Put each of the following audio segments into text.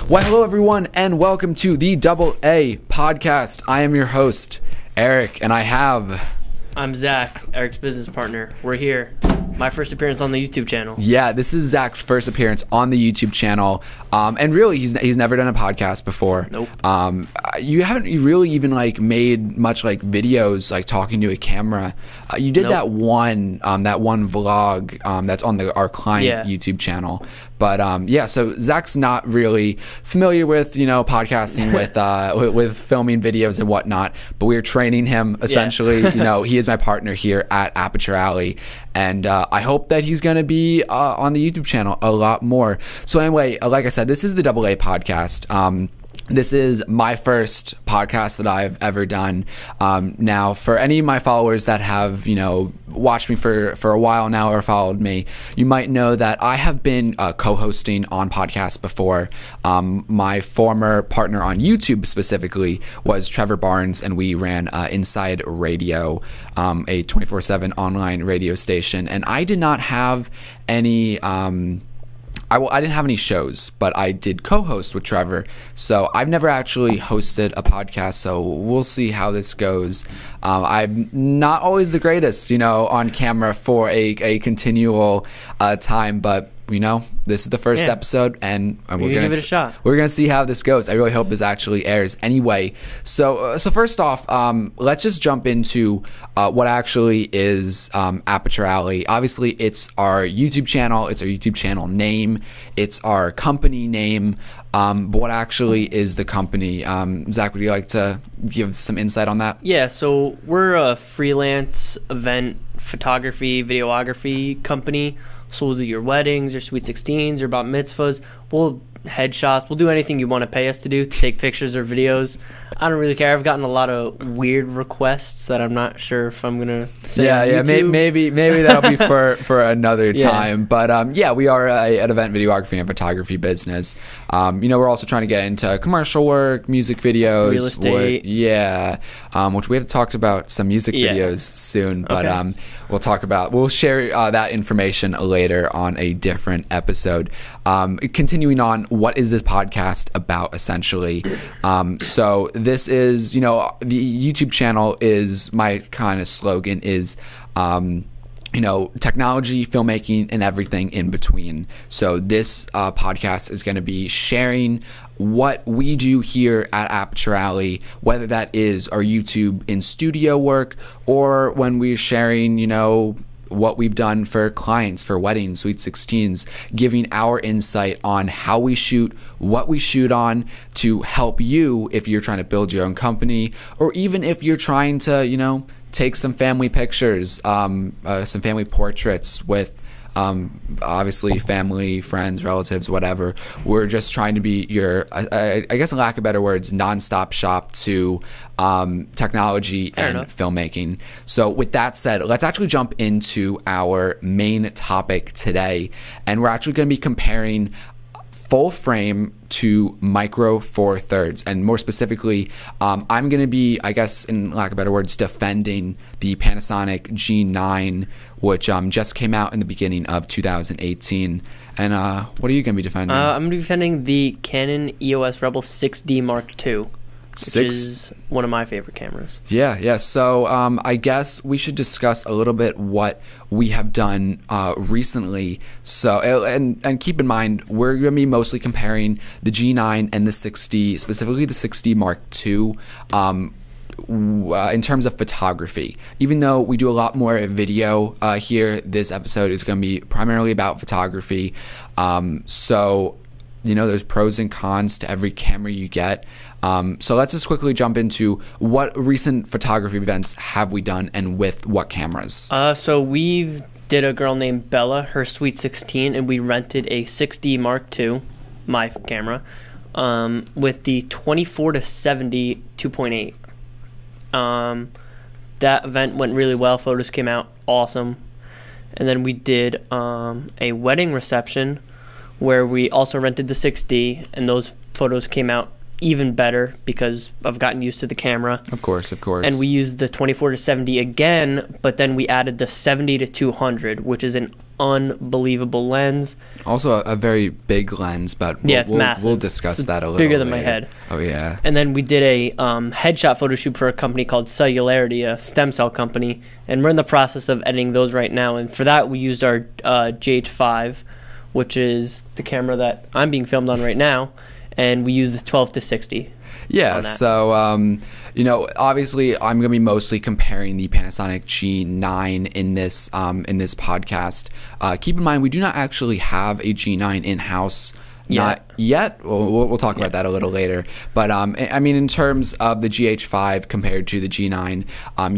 Well, hello everyone, and welcome to the Double A podcast. I am your host, Eric, and I'm Zach, Eric's business partner. We're here. My first appearance on the YouTube channel. Yeah, this is Zach's first appearance on the YouTube channel, and really, he's never done a podcast before. Nope. You haven't really even made much videos talking to a camera. You did that one vlog that's on our client YouTube channel. But yeah, so Zach's not really familiar with podcasting with filming videos and whatnot. But we're training him essentially. He is my partner here at Aperture Alley, and I hope that he's gonna be on the YouTube channel a lot more. So anyway, like I said, this is the Double A podcast. This is my first podcast that I've ever done. Now, for any of my followers that have, watched me for a while now or followed me, you might know that I have been co-hosting on podcasts before. My former partner on YouTube specifically was Trevor Barnes, and we ran Inside Radio, a 24/7 online radio station. And I did not have any... I didn't have any shows, but I did co-host with Trevor. So I've never actually hosted a podcast, so we'll see how this goes. I'm not always the greatest, on camera for a continual time, but this is the first episode, and we're gonna give it a shot. We're gonna see how this goes. I really hope this actually airs. Anyway, so first off, let's just jump into what actually is Aperture Alley. Obviously, it's our YouTube channel. It's our YouTube channel name. It's our company name. But what actually is the company? Zach, would you like to give some insight on that? Yeah. So we're a freelance event photography, videography company. So we'll do your weddings, your sweet 16s, your bat mitzvahs. We'll headshots. We'll do anything you want to pay us to do, to take pictures or videos. I don't really care. I've gotten a lot of weird requests that I'm not sure if I'm gonna say on YouTube. Maybe that'll be for another time. But yeah, we are an event videography and photography business. We're also trying to get into commercial work, music videos, real estate. Which we have talked about some music videos soon. But we'll share that information later on a different episode. Continuing on, what is this podcast about essentially? So this is, the YouTube channel is my kind of slogan is, technology, filmmaking, and everything in between. So this podcast is going to be sharing what we do here at Aperture Alley, whether that is our YouTube in studio work or when we're sharing, what we've done for clients, for weddings, sweet 16s, giving our insight on how we shoot, what we shoot on to help you if you're trying to build your own company, or even if you're trying to, take some family pictures, some family portraits with obviously family, friends, relatives, whatever. We're just trying to be your, I guess in lack of better words, nonstop shop to technology and filmmaking. So with that said, let's actually jump into our main topic today. And we're actually going to be comparing full frame to micro four thirds, and more specifically, I'm going to be, I guess in lack of better words, defending the Panasonic G9, which just came out in the beginning of 2018. And what are you going to be defending? I'm going to be defending the Canon EOS Rebel 6D Mark II. Which is one of my favorite cameras. Yeah. So I guess we should discuss a little bit what we have done recently. So and keep in mind, we're going to be mostly comparing the G9 and the 6D, specifically the 6D Mark II, in terms of photography. Even though we do a lot more video here, this episode is going to be primarily about photography. So there's pros and cons to every camera you get. So let's just quickly jump into what recent photography events have we done and with what cameras. So we did a girl named Bella, her sweet 16, and we rented a 6D Mark II, my camera, with the 24-70 2.8. That event went really well. Photos came out awesome. And then we did a wedding reception where we also rented the 6D, and those photos came out even better because I've gotten used to the camera. Of course. And we used the 24-70 again, but then we added the 70-200, which is an unbelievable lens. Also a very big lens, but it's massive. We'll discuss that a little bigger than later. my head. Oh yeah. And then we did a headshot photo shoot for a company called Cellularity, a stem cell company, and we're in the process of editing those right now. And for that, we used our GH5, which is the camera that I'm being filmed on right now, and we use the 12-60. Yeah, so, you know, obviously I'm going to be mostly comparing the Panasonic G9 in this podcast. Keep in mind, we do not actually have a G9 in-house. Not yet. We'll talk about that a little later. But, I mean, in terms of the GH5 compared to the G9,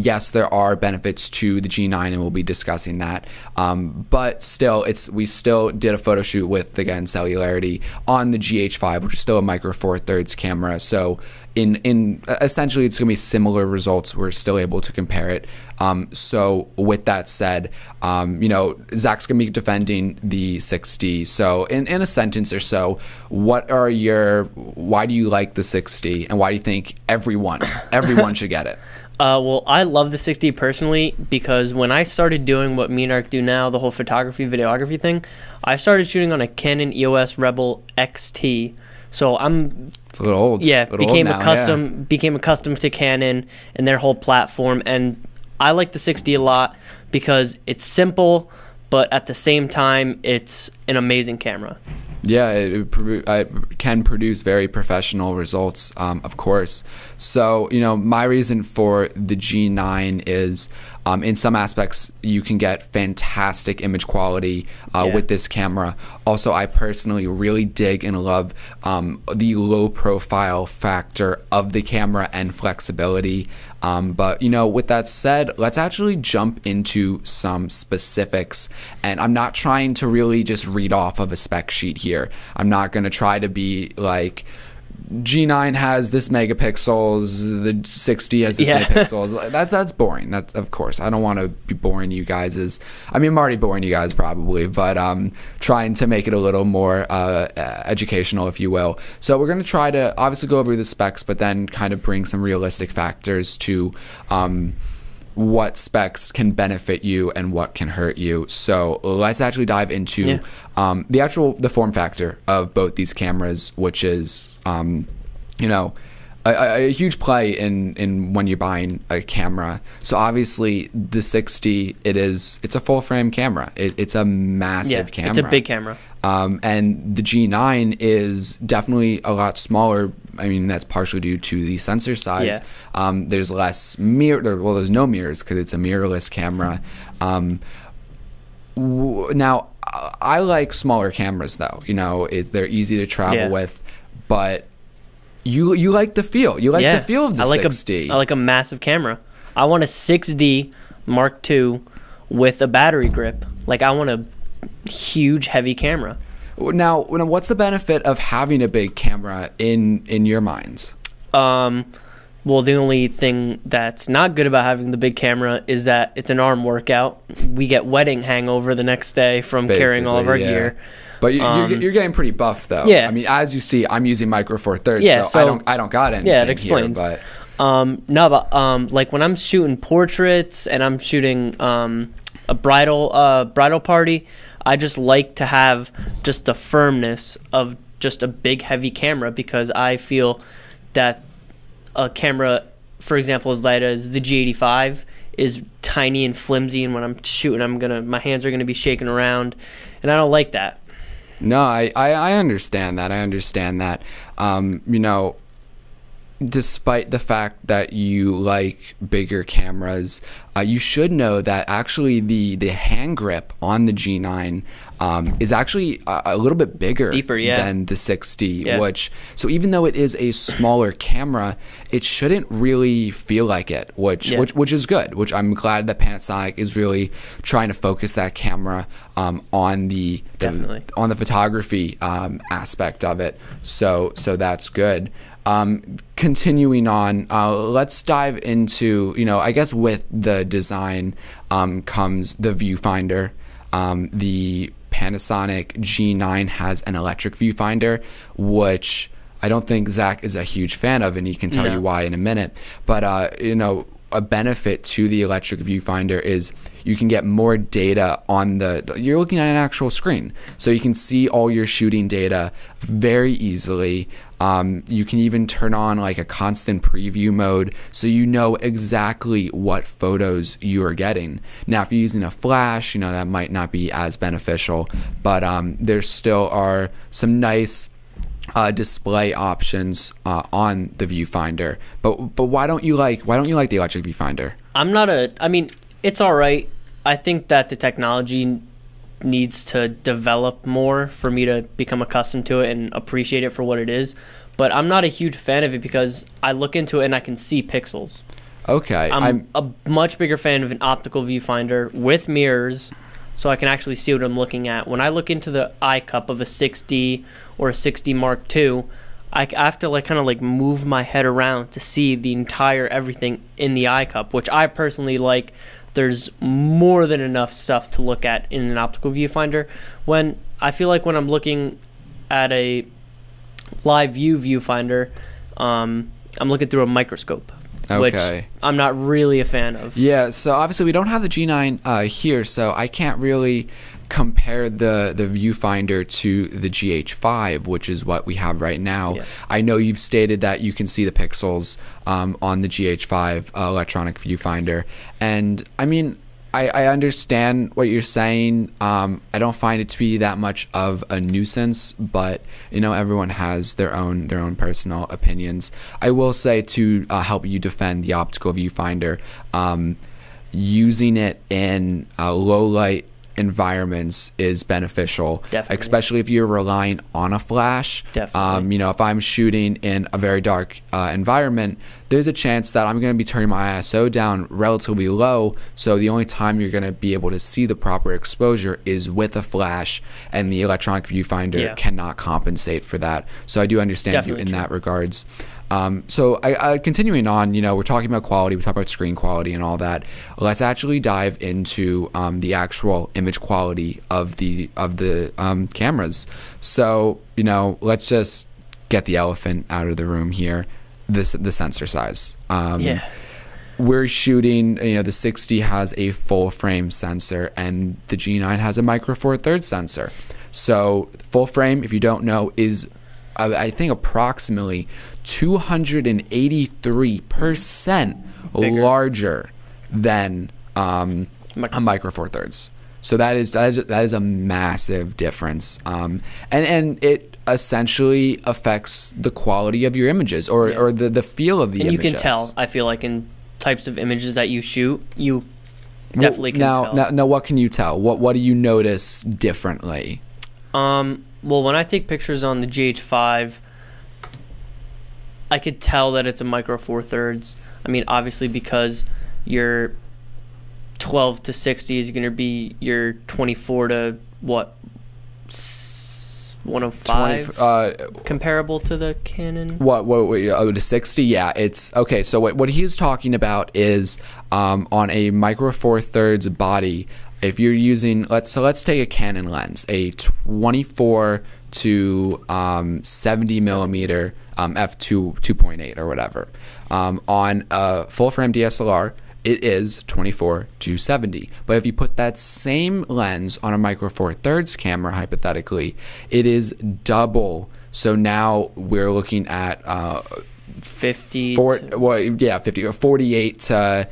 yes, there are benefits to the G9, and we'll be discussing that. But still, we still did a photo shoot with, again, Cellularity on the GH5, which is still a Micro Four Thirds camera. So in essentially, it's going to be similar results. We're still able to compare it. So with that said, you know, Zach's going to be defending the 60. So in a sentence or so, why do you like the 60, and why do you think everyone should get it? Well, I love the 60 personally because when I started doing what me and Ark do now, the whole photography, videography thing, I started shooting on a Canon EOS Rebel XT. So it's a little old. Yeah, became accustomed to Canon and their whole platform, and I like the 60 a lot because it's simple, but at the same time, it's an amazing camera. Yeah, it can produce very professional results, of course. So, you know, my reason for the G9 is in some aspects, you can get fantastic image quality with this camera. Also, I personally really dig and love the low profile factor of the camera and flexibility. But, you know, with that said, let's actually jump into some specifics. And I'm not trying to really just read off of a spec sheet here. I'm not going to try to be like, G9 has this megapixels, the 60 has this megapixels. That's boring. That's, of course, I don't want to be boring you guys. I'm already boring you guys probably, but trying to make it a little more educational, if you will. So we're going to try to obviously go over the specs, but then kind of bring some realistic factors to what specs can benefit you and what can hurt you. So let's actually dive into the form factor of both these cameras, which is you know, a huge play in when you're buying a camera. So obviously the 60, it's a full frame camera. It's a massive camera. It's a big camera. And the G9 is definitely a lot smaller. I mean, that's partially due to the sensor size. There's less there's no mirrors because it's a mirrorless camera. Now, I like smaller cameras though. You know, they're easy to travel with, but you like the feel. You like the feel of the 60. I like a massive camera. I want a 6D Mark II with a battery grip. Like, I want a huge, heavy camera. Now, what's the benefit of having a big camera in your minds? Well, the only thing that's not good about having the big camera is that it's an arm workout. We get wedding hangover the next day from carrying all of our gear. But you're getting pretty buff though. Yeah. I mean, as you see, I'm using Micro Four Thirds, so I don't got anything. Yeah, it explains. Here, but like when I'm shooting portraits and I'm shooting a bridal party, I just like to have just the firmness of just a big heavy camera, because I feel that a camera, for example, as light as the G85 is tiny and flimsy, and when I'm shooting, my hands are gonna be shaking around, and I don't like that. No, I understand that. You know, despite the fact that you like bigger cameras, you should know that actually the hand grip on the G9 is actually a little bit bigger, deeper, than the 60, so even though it is a smaller camera, it shouldn't really feel like it, which is good, which I'm glad that Panasonic is really trying to focus that camera on the photography aspect of it, so that's good. Continuing on, let's dive into, you know, I guess with the design comes the viewfinder. The Panasonic G9 has an electric viewfinder, which I don't think Zach is a huge fan of, and he can tell you why in a minute. But, you know, a benefit to the electric viewfinder is you can get more data on you're looking at an actual screen, so you can see all your shooting data very easily. You can even turn on like a constant preview mode, so you know exactly what photos you are getting. Now, if you're using a flash, you know, that might not be as beneficial, but there still are some nice display options on the viewfinder. But why don't you like the electric viewfinder? I mean, it's all right. I think that the technology needs to develop more for me to become accustomed to it and appreciate it for what it is. But I'm not a huge fan of it because I look into it and I can see pixels. Okay. I'm a much bigger fan of an optical viewfinder with mirrors, so I can actually see what I'm looking at. When I look into the eye cup of a 6D or a 6D Mark II, I have to kind of move my head around to see the entire everything in the eye cup, which I personally like. There's more than enough stuff to look at in an optical viewfinder. When I feel like when I'm looking at a live view viewfinder, I'm looking through a microscope, which I'm not really a fan of. Yeah, so obviously we don't have the G9 here, so I can't really compare the viewfinder to the GH5, which is what we have right now. Yeah. I know you've stated that you can see the pixels on the GH5 electronic viewfinder, and I mean, I understand what you're saying. I don't find it to be that much of a nuisance, but you know, everyone has their own personal opinions. I will say, to help you defend the optical viewfinder, using it in low light environments is beneficial. Definitely. Especially if you're relying on a flash. Definitely. You know, if I'm shooting in a very dark environment, there's a chance that I'm going to be turning my ISO down relatively low, so the only time you're going to be able to see the proper exposure is with a flash, and the electronic viewfinder cannot compensate for that. So I do understand Definitely you in that regards. So I continuing on, you know, we're talking about quality, we talk about screen quality and all that. Let's actually dive into the actual image quality of the cameras. So, you know, let's just get the elephant out of the room here. The sensor size. We're shooting, you know, the 60 has a full frame sensor and the G9 has a micro four thirds sensor. So full frame, if you don't know, is I think approximately 283% larger than a micro four thirds. So that is a massive difference, and it essentially affects the quality of your images or the feel of the images. And you can tell, I feel like, in types of images that you shoot, you definitely can tell. Now, what can you tell? What do you notice differently? Well, when I take pictures on the GH5, I could tell that it's a micro four thirds. I mean, obviously, because your 12 to 60 is going to be your 24 to what? 105 comparable to the Canon. What to 60? Yeah, it's okay. So what he's talking about is on a micro four thirds body. If you're using let's take a Canon lens, a 24 to 70 millimeter f2.8 or whatever, on a full frame DSLR. It is 24 to 70. But if you put that same lens on a micro four thirds camera, hypothetically, it is double. So now we're looking at 50 50 or 48 to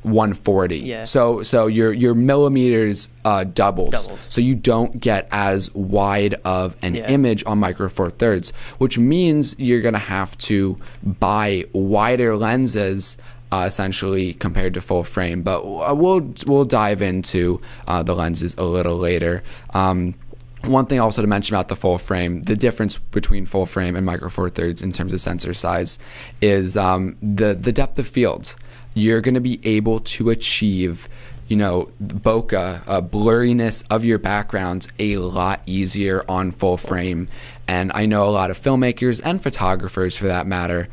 140. Yeah. So your millimeters doubles. So you don't get as wide of an image on micro four thirds, which means you're gonna have to buy wider lenses essentially compared to full frame. But we'll dive into the lenses a little later. One thing also to mention about the full frame, the difference between full frame and micro four thirds in terms of sensor size is the depth of field. You're going to be able to achieve, you know, bokeh, blurriness of your background a lot easier on full frame. And I know a lot of filmmakers and photographers, for that matter,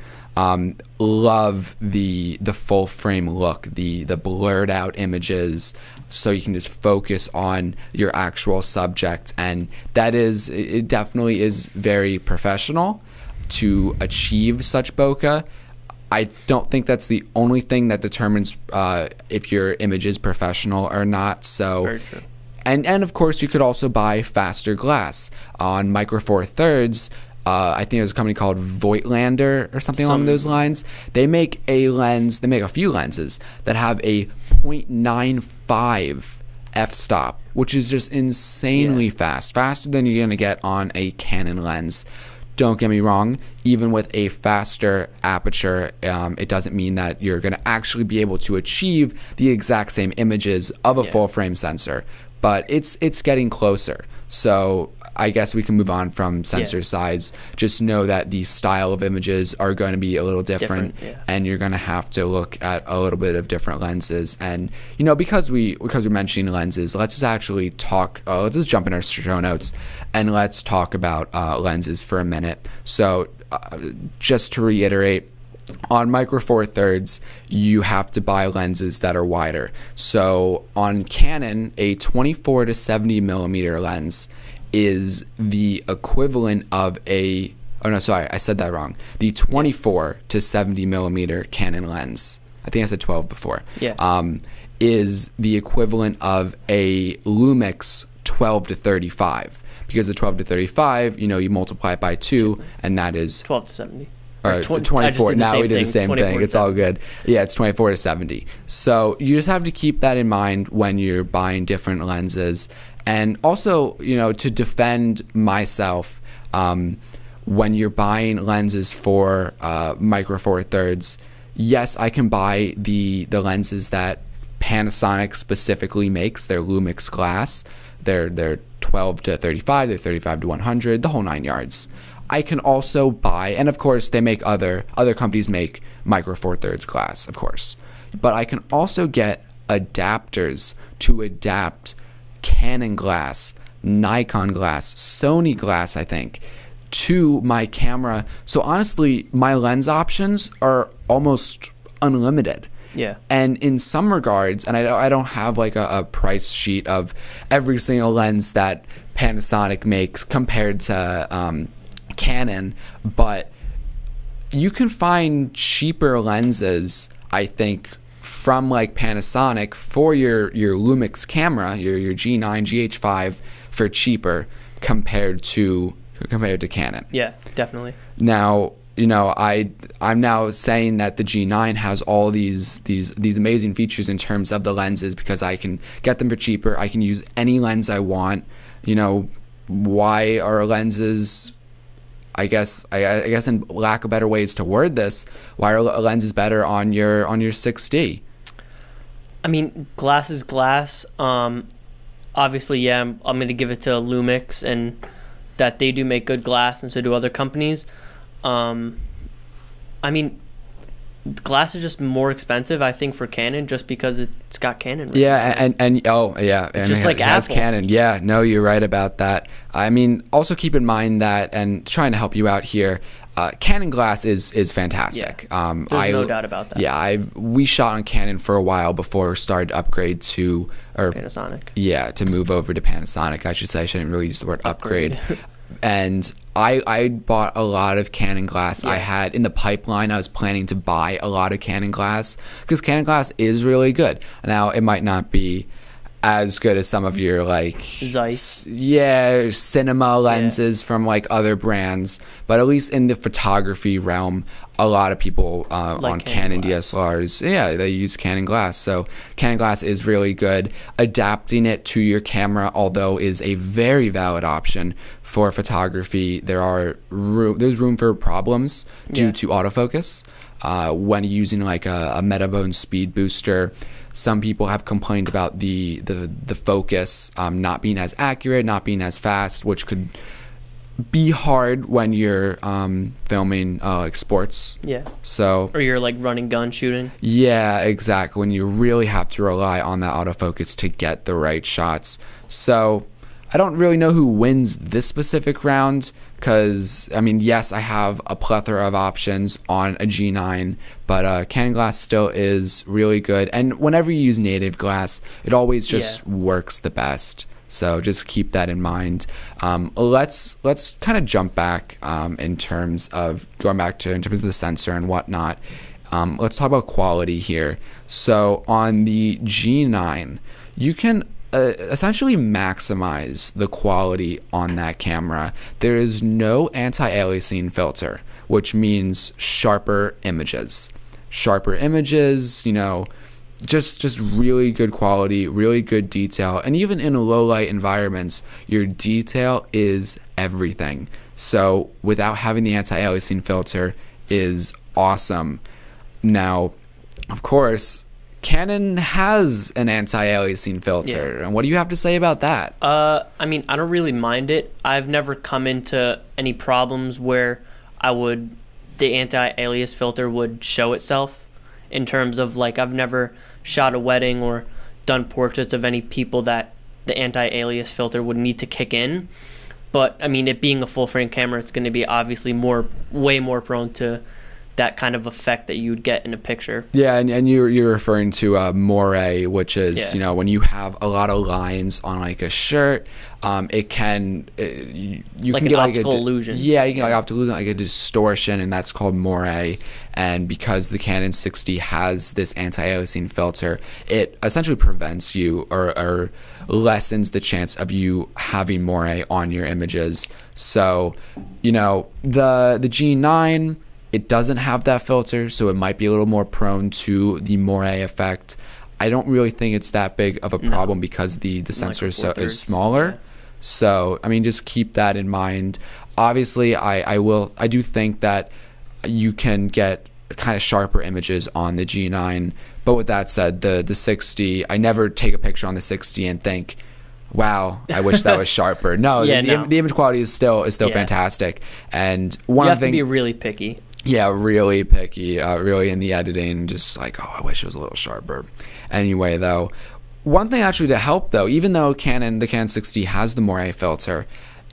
love the full frame look, the blurred out images, so you can just focus on your actual subject. And it definitely is very professional to achieve such bokeh. I don't think that's the only thing that determines if your image is professional or not. So, Very true. And of course, you could also buy faster glass on Micro Four Thirds. I think there's a company called Voigtlander or something along those lines. They make a lens. They make a few lenses that have a 0.95 f-stop, which is just insanely fast, faster than you're gonna get on a Canon lens. Don't get me wrong, even with a faster aperture, it doesn't mean that you're going to actually be able to achieve the exact same images of a full frame sensor, but it's getting closer. So I guess we can move on from sensor size. Just know that the style of images are going to be a little different, and you're going to have to look at a little bit of different lenses. And you know, because we're mentioning lenses, let's just actually talk. Let's just jump in our show notes and let's talk about lenses for a minute. So just to reiterate, on Micro Four Thirds, you have to buy lenses that are wider. So on Canon, a 24 to 70 millimeter lens is the equivalent of a, oh no, sorry, I said that wrong. The 24 to 70 millimeter Canon lens, I think I said 12 before, is the equivalent of a Lumix 12 to 35. Because the 12 to 35, you know, you multiply it by 2, and that is 12 to 70. Or 24. Now we did the same thing. It's all good. Yeah, it's 24 to 70. So you just have to keep that in mind when you're buying different lenses. And also, you know, to defend myself, when you're buying lenses for Micro Four Thirds, yes, I can buy the lenses that Panasonic specifically makes. They're Lumix glass. They're 12 to 35. They're 35 to 100. The whole 9 yards. I can also buy, and of course they make other companies make Micro Four Thirds glass, of course, but I can also get adapters to adapt Canon glass, Nikon glass, Sony glass, I think, to my camera. So honestly, my lens options are almost unlimited. Yeah. And in some regards, and I don't have like a price sheet of every single lens that Panasonic makes compared to Canon, but you can find cheaper lenses, I think, from like Panasonic for your Lumix camera, your G9, GH5 for cheaper compared to Canon. Yeah, definitely. Now, you know, I'm now saying that the G9 has all these amazing features in terms of the lenses because I can get them for cheaper. I can use any lens I want. You know, why are lenses, I guess in lack of better ways to word this, why are lenses better on your 6D? I mean, glass is glass. Obviously, yeah, I'm going to give it to Lumix, and that they do make good glass, and so do other companies. I mean, glass is just more expensive, I think, for Canon, just because it's got Canon. Yeah, and oh yeah, it's just like Apple. Has Canon. Yeah, no, you're right about that. I mean, also keep in mind that, and trying to help you out here, Canon glass is fantastic. Yeah, there's no doubt about that. Yeah, we shot on Canon for a while before we started to upgrade to Panasonic. Yeah, to move over to Panasonic. I should say, I shouldn't really use the word upgrade. And I bought a lot of Canon glass. I had in the pipeline, I was planning to buy a lot of Canon glass because Canon glass is really good. Now, it might not be as good as some of your like Zeiss, cinema lenses from like other brands, but at least in the photography realm, a lot of people on Canon DSLRs, they use Canon glass. So Canon glass is really good. Adapting it to your camera, although, is a very valid option for photography. There's room for problems due to autofocus when using like a Metabone speed booster. Some people have complained about the focus not being as accurate, not being as fast, which could be hard when you're filming like sports. Yeah. So. Or you're like running gun shooting. Yeah, exactly. When you really have to rely on that autofocus to get the right shots. So I don't really know who wins this specific round because, I mean, yes, I have a plethora of options on a G9, but Canon glass still is really good. And whenever you use native glass, it always just works the best. So just keep that in mind. Let's kind of jump back in terms of going back to in terms of the sensor and whatnot. let's talk about quality here. So on the G9, you can essentially maximize the quality on that camera. There is no anti-aliasing filter, which means sharper images. Sharper images, you know, just really good quality, really good detail. And even in low light environments, your detail is everything. So without having the anti-aliasing filter is awesome. Now, of course, Canon has an anti-aliasing filter. And what do you have to say about that? I mean, I don't really mind it. I've never come into any problems where the anti-alias filter would show itself, in terms of, like, I've never shot a wedding or done portraits of any people that the anti-alias filter would need to kick in. But I mean, it being a full frame camera, it's going to be obviously way more prone to that kind of effect that you would get in a picture. Yeah, and you're referring to moire, which is, you know, when you have a lot of lines on like a shirt, it can you like can an get optical like illusion. Yeah, you can get like optical illusion, like a distortion, and that's called moire. And because the Canon 60 has this anti-aliasing filter, it essentially prevents you or lessens the chance of you having moire on your images. So, you know, the G9, it doesn't have that filter, so it might be a little more prone to the moire effect. I don't really think it's that big of a problem because the sensor is smaller. Yeah. So, I mean, just keep that in mind. Obviously, I do think that you can get kind of sharper images on the G9. But with that said, the 60, I never take a picture on the 60 and think, wow, I wish that was sharper. No, the image quality is still fantastic. And you have to be really picky. Yeah, really picky, really in the editing, just like, oh, I wish it was a little sharper. Anyway, though, one thing actually to help, though, even though the Canon 60 has the moire filter,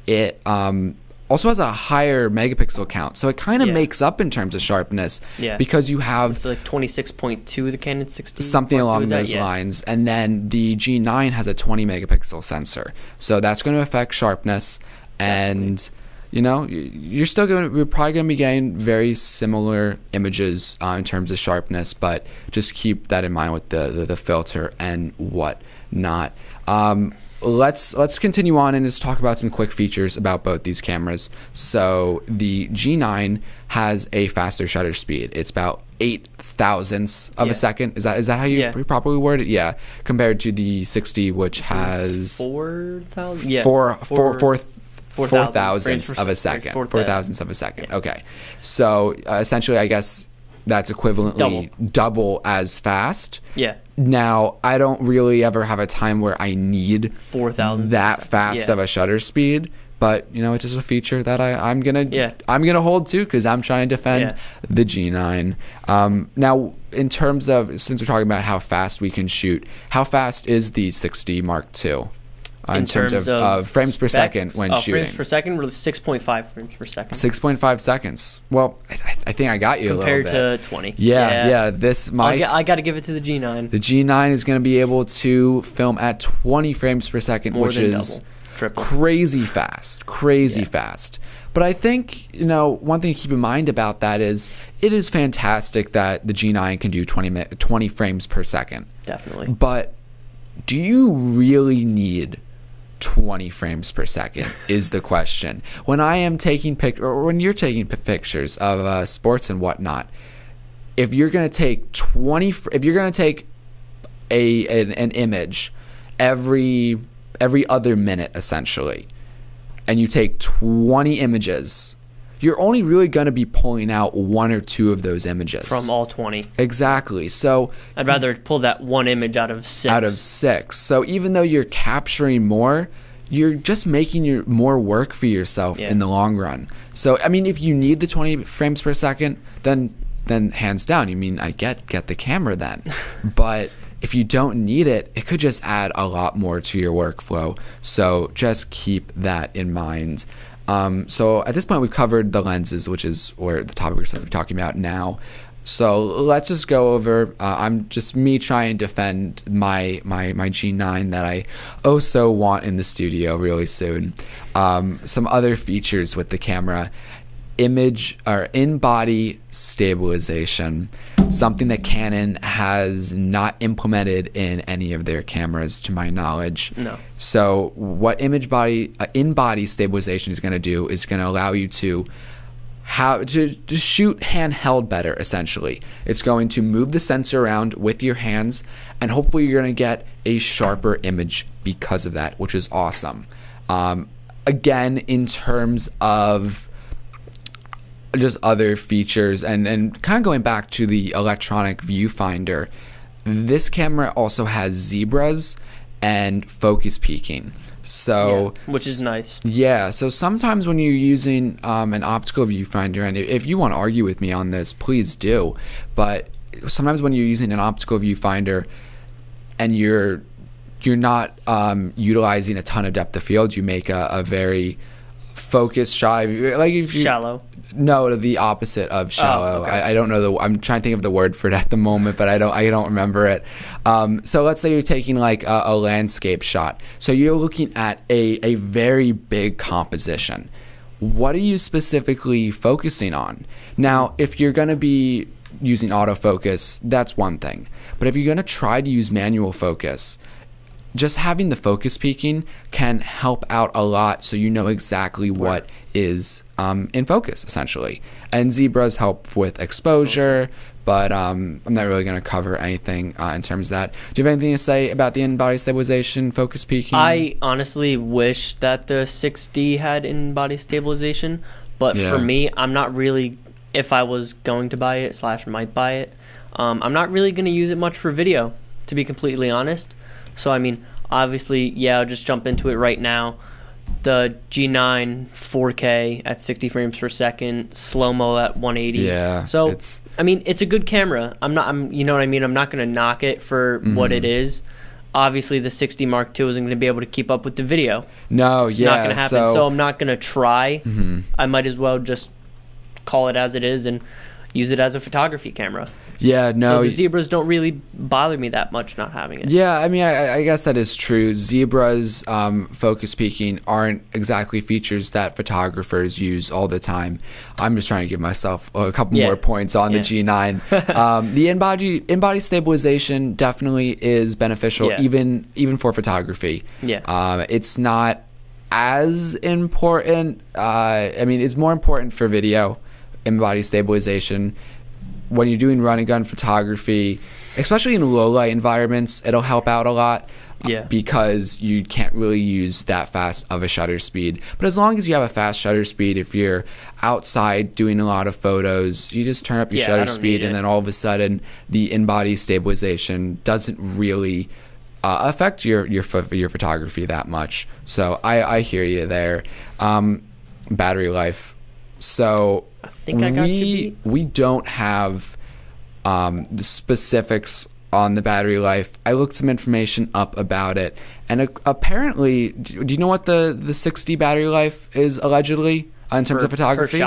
it also has a higher megapixel count. So it kind of makes up in terms of sharpness because you have... It's like 26.2, the Canon 60? Something along those lines. And then the G9 has a 20 megapixel sensor. So that's going to affect sharpness. And... you know, you're probably going to be getting very similar images in terms of sharpness, but just keep that in mind with the filter and whatnot. Let's continue on and just talk about some quick features about both these cameras. So the G9 has a faster shutter speed. It's about 8 thousandths of a second. Is that how you properly word it? Yeah, compared to the 60, which has 4,000. Yeah, 4 thousandths of a second. 4 thousandths of a second. Okay. So essentially, I guess that's equivalently double as fast. Yeah. Now, I don't really ever have a time where I need 4,000 that fast of a shutter speed. But, you know, it's just a feature that I'm gonna hold to because I'm trying to defend the G9. Now, in terms of, since we're talking about how fast we can shoot, how fast is the 60 Mark II? In terms of frames per second when shooting. Frames per second, we're 6.5 frames per second. 6.5 seconds. Well, I think I got you compared a little bit. To 20. Yeah. This might. I got to give it to the G9. The G9 is going to be able to film at 20 frames per second, which is crazy fast. Fast. But I think, you know, one thing to keep in mind about that is it is fantastic that the G9 can do 20 frames per second. Definitely. But do you really need 20 frames per second is the question. When I am taking when you're taking pictures of sports and whatnot, if you're going to take an image every other minute essentially, and you take 20 images, you're only really going to be pulling out 1 or 2 of those images from all 20. Exactly. So I'd rather pull that one image out of 6. So even though you're capturing more, you're just making more work for yourself in the long run. So I mean, if you need the 20 frames per second, then hands down, you mean I get the camera then. But if you don't need it, it could just add a lot more to your workflow. So just keep that in mind. So at this point, we've covered the lenses, which is where the topic we're supposed to be talking about now. So let's just go over. I'm just me trying to defend my G9 that I so want in the studio really soon. Some other features with the camera: image or in-body stabilization. something that Canon has not implemented in any of their cameras, to my knowledge. No. So what in-body stabilization is going to do is going to allow you to shoot handheld better, essentially. It's going to move the sensor around with your hands, and hopefully you're going to get a sharper image because of that, which is awesome. Again, in terms of just other features, and kind of going back to the electronic viewfinder, this camera also has zebras and focus peaking. So, yeah, which is nice. Yeah, so sometimes when you're using an optical viewfinder, and if you want to argue with me on this, please do, but sometimes when you're using an optical viewfinder and you're not utilizing a ton of depth of field, you make a very focused shot. Like if you, shallow. No, the opposite of shallow. Okay. I don't know I'm trying to think of the word for it at the moment, but I don't remember it. So let's say you're taking like a landscape shot. So you're looking at a very big composition. What are you specifically focusing on? Now, if you're going to be using autofocus, that's one thing. But if you're going to try to use manual focus, just having the focus peaking can help out a lot, so you know exactly what is in focus, essentially. And zebras help with exposure, but I'm not really going to cover anything in terms of that. Do you have anything to say about the in-body stabilization, focus peaking? I honestly wish that the 6D had in-body stabilization, but for me, I'm not really, if I was going to buy it / might buy it, I'm not really going to use it much for video, to be completely honest. So, I mean, obviously, yeah, I'll just jump into it right now. The G9 4K at 60 frames per second, slow-mo at 180. Yeah. So, I mean, it's a good camera. You know what I mean? I'm not going to knock it for what it is. Obviously, the 60 Mark II isn't going to be able to keep up with the video. No, it's not going to happen. So I'm not going to try. I might as well just call it as it is and use it as a photography camera. Yeah, no. So the zebras don't really bother me that much not having it. Yeah, I mean, I guess that is true. Zebras, focus peaking aren't exactly features that photographers use all the time. I'm just trying to give myself a couple more points on the G9. The in-body stabilization definitely is beneficial, even for photography. Yeah. It's not as important. I mean, it's more important for video, in-body stabilization. When you're doing run and gun photography, especially in low light environments, it'll help out a lot because you can't really use that fast of a shutter speed. But as long as you have a fast shutter speed, if you're outside doing a lot of photos, you just turn up your shutter speed, and then all of a sudden the in-body stabilization doesn't really affect your photography that much. So I hear you there. Battery life. So I think I got you. We don't have the specifics on the battery life. I looked some information up about it, and apparently, do you know what the 6D battery life is allegedly in terms of photography?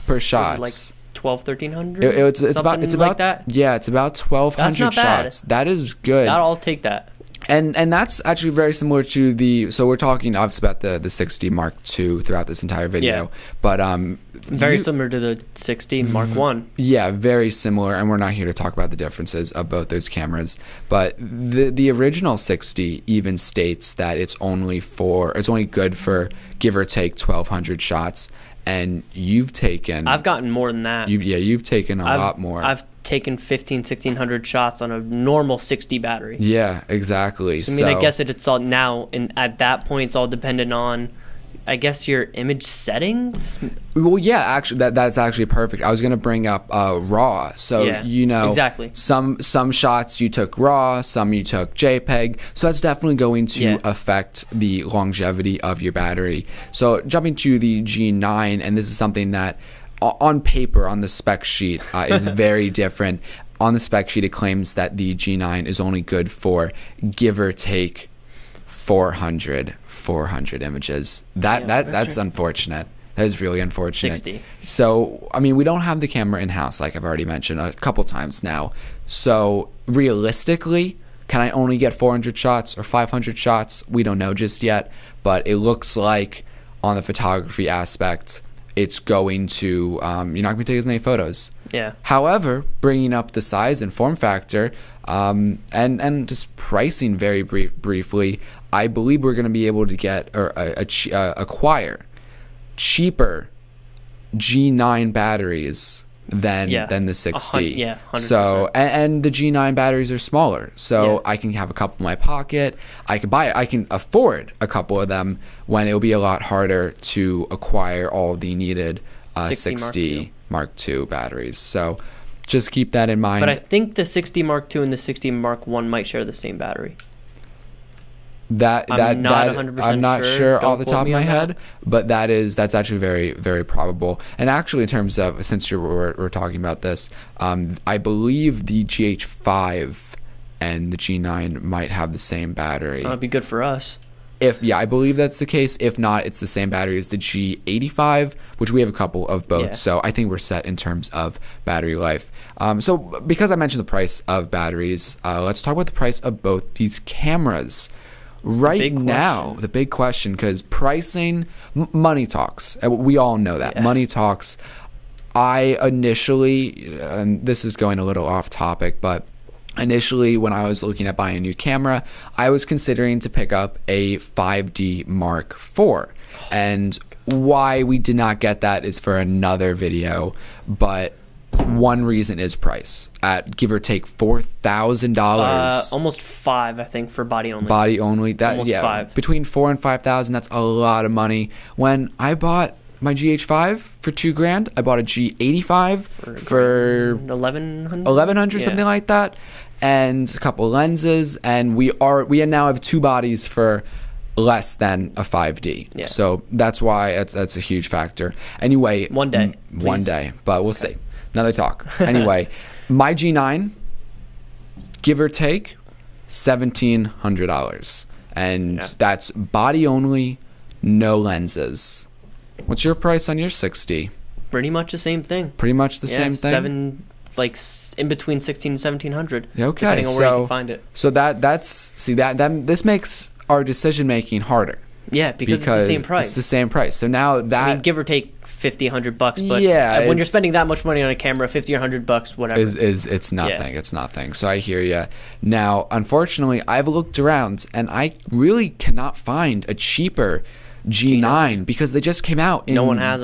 Per shots. Like 1,200, 1,300. It's about like that. Yeah, it's about 1,200 shots. That is good. I'll take that. And that's actually very similar to the, so we're talking obviously about the 6D Mark II throughout this entire video, but very similar to the 6D Mark I. Yeah, very similar, and we're not here to talk about the differences of both those cameras, but the original 6D even states that it's only good for give or take 1,200 shots, and I've gotten more than that. You've taken a lot more. I've taken 1,600 shots on a normal 60 battery. Yeah, exactly. So, I guess it's all now, and at that point, it's all dependent on, I guess, your image settings. Well, yeah, actually, that's actually perfect. I was going to bring up RAW. So, exactly. Some shots you took RAW, some you took JPEG. So that's definitely going to affect the longevity of your battery. So jumping to the G9, and this is something that on paper, on the spec sheet, is very different. On the spec sheet, it claims that the G9 is only good for give or take 400 images. That's unfortunate. That is really unfortunate. 60. So, I mean, we don't have the camera in-house, like I've already mentioned a couple times now. So, realistically, can I only get 400 shots or 500 shots? We don't know just yet, but it looks like on the photography aspect, it's going to you're not going to take as many photos. Yeah. However, bringing up the size and form factor, and just pricing very briefly, I believe we're going to be able to get or acquire cheaper G9 batteries than the 6D. 100%. So and the G9 batteries are smaller, so I can have a couple in my pocket. I can afford a couple of them when it will be a lot harder to acquire all the needed 60 Mark II batteries. So just keep that in mind. But I think the 60 Mark II and the 60 Mark I might share the same battery. I'm not sure off the top of my head, but that's actually very, very probable. And actually, in terms of, since we're talking about this, I believe the GH5 and the G9 might have the same battery. That'd be good for us. I believe that's the case. If not, it's the same battery as the G85, which we have a couple of both. Yeah. So I think we're set in terms of battery life. So because I mentioned the price of batteries, let's talk about the price of both these cameras. Right now, the big question, because pricing, money talks. We all know that. Yeah. Money talks. I initially, and this is going a little off topic, but initially when I was looking at buying a new camera, I was considering to pick up a 5D Mark IV. And why we did not get that is for another video, but one reason is price, at give or take $4,000. Almost $5,000, I think, for body only. Body only. That almost $5,000. Between $4,000 and $5,000. That's a lot of money. When I bought my GH5 for $2,000, I bought a G85 for $1,100, something like that, and a couple lenses, and we now have two bodies for less than a 5D. Yeah. So that's why that's a huge factor. Anyway, one day, but we'll see. Another talk. Anyway, my G9, give or take, $1,700, and that's body only, no lenses. What's your price on your 6D? Pretty much the same thing. Pretty much the same thing. In between 1,600 and 1,700. Okay, depending on where you can find it. So this makes our decision making harder. Yeah, because it's the same price. It's the same price. So now that give or take $50, $100, but when you're spending that much money on a camera, $50 or $100, whatever, it's nothing. It's nothing. So I hear you. Now, unfortunately, I've looked around and I really cannot find a cheaper G9 because they just came out in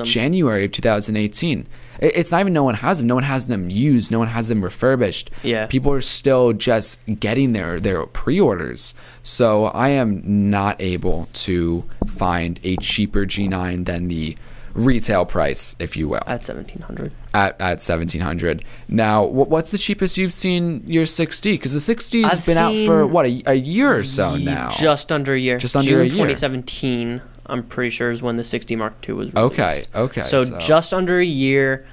January of 2018. It's not even no one has them. No one has them used. No one has them refurbished. Yeah. People are still just getting their pre-orders. So I am not able to find a cheaper G9 than the retail price, if you will. At $1,700. At $1,700. Now, what's the cheapest you've seen your 6D? Because the 6D has been out for what, a year or so now. Just under a year. Just under a year. 2017. I'm pretty sure is when the 60 Mark II was released. Okay. So just under a year.